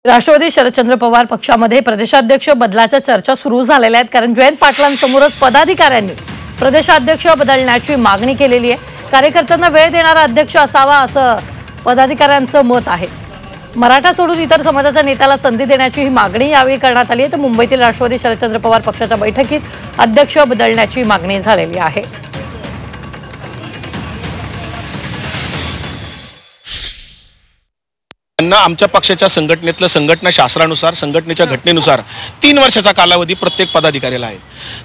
राष्ट्रवादी शरदचंद्र पवार पक्षामध्ये प्रदेशाध्यक्ष बदलाच्या चर्चा सुरू झालेल्या आहेत। कारण जयंत पाटलांसमोरच पदाधिकाऱ्यांनी प्रदेशाध्यक्ष बदलण्याची मागणी केलेली आहे। कार्यकर्त्यांना वेळ देणारा अध्यक्ष असावा असं पदाधिकाऱ्यांचं मत आहे। मराठा सोडून इतर समाजाच्या नेत्याला संधी देण्याची ही मागणी यावेळी करण्यात आली आहे। तर मुंबईतील राष्ट्रवादी शरदचंद्र पवार पक्षाच्या बैठकीत अध्यक्ष बदलण्याची मागणी झालेली आहे। आमच्या पक्षाच्या संघटनेतलं संघटना शास्त्रानुसार संघटनेच्या घटनेनुसार 3 वर्षाचा कालावधी प्रत्येक पदाधिकाऱ्याला आहे।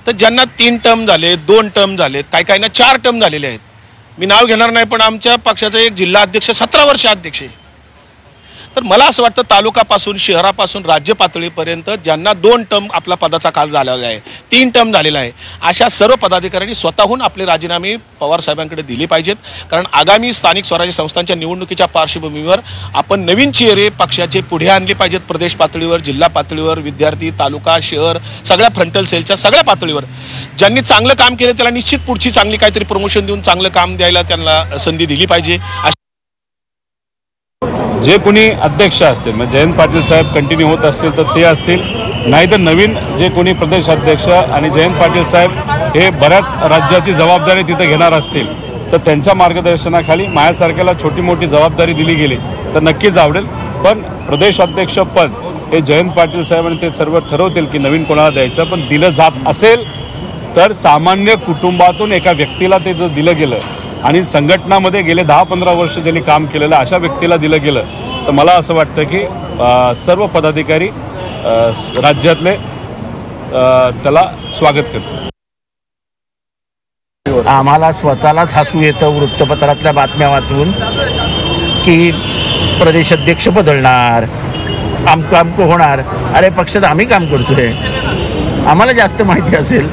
तर ज्यांना 3 टर्म झाले, 2 टर्म झालेत, काही-काहींना 4 टर्म झालेले आहेत। मी नाव घेणार नाही, पण आमच्या पक्षाचा एक जिल्हा अध्यक्ष 17 वर्ष अध्यक्ष आहे। तर मला असं वाटतं तालुकापासून शहरापासून राज्य पातळीपर्यंत ज्यांना 2 टर्म आपला पदाचा काल झालेला आहे, 3 टर्म झालेला आहे, अशा सर्व पदाधिकाऱ्यांनी स्वतःहून आपले राजीनामे पवार साहेबांकडे दिले पाहिजेत। कारण आगामी स्थानिक स्वराज्य संस्थांच्या निवडणुकीच्या पार्श्वभूमीवर आपण नवीन चेहरे पक्षाचे पुढे आणले पाहिजेत। प्रदेश पातळीवर, जिल्हा पातळीवर, विद्यार्थी, तालुका, शहर, सगळ्या फ्रंटल सेलच्या सगळ्या पातळीवर ज्यांनी चांगलं काम केलं त्याला निश्चित पुढची चांगली काहीतरी प्रमोशन देऊन चांगलं काम द्यायला त्यांना संधी दिली पाहिजे। जे कोणी अध्यक्ष असतील म्हणजे जयंत पाटील साहेब कंटिन्यू होत असतील तर ते असतील, नाहीतर नवीन जे कोणी प्रदेश अध्यक्ष आणि जयंत पाटील साहेब हे बऱ्याच राज्याची जबाबदारी तिथे घेणार असतील तर त्यांच्या मार्गदर्शनाखाली माझ्यासारख्याला छोटी मोठी जबाबदारी दिली गेली तर नक्कीच आवडेल। पण प्रदेश अध्यक्ष पद हे जयंत पाटील साहेब आणि ते सर्व ठरवतील की नवीन कोणाला द्यायचं। पण दिलं जात असेल तर सामान्य कुटुंबातून एका व्यक्तीला ते जर दिलं गेलं आणि संघटनामध्ये गेले 10-15 वर्ष ज्यांनी काम केलेलं अशा व्यक्तीला दिलं गेलं तर मला असं वाटतं की सर्व पदाधिकारी राज्यातले त्याला स्वागत करतील। आम्हाला स्वतःलाच हसू येतं वृत्तपत्रातल्या बातम्या वाचून की प्रदेशाध्यक्ष बदलणार, आमकं होणार। अरे पक्षात आम्ही काम करतोय, आम्हाला जास्त माहिती असेल।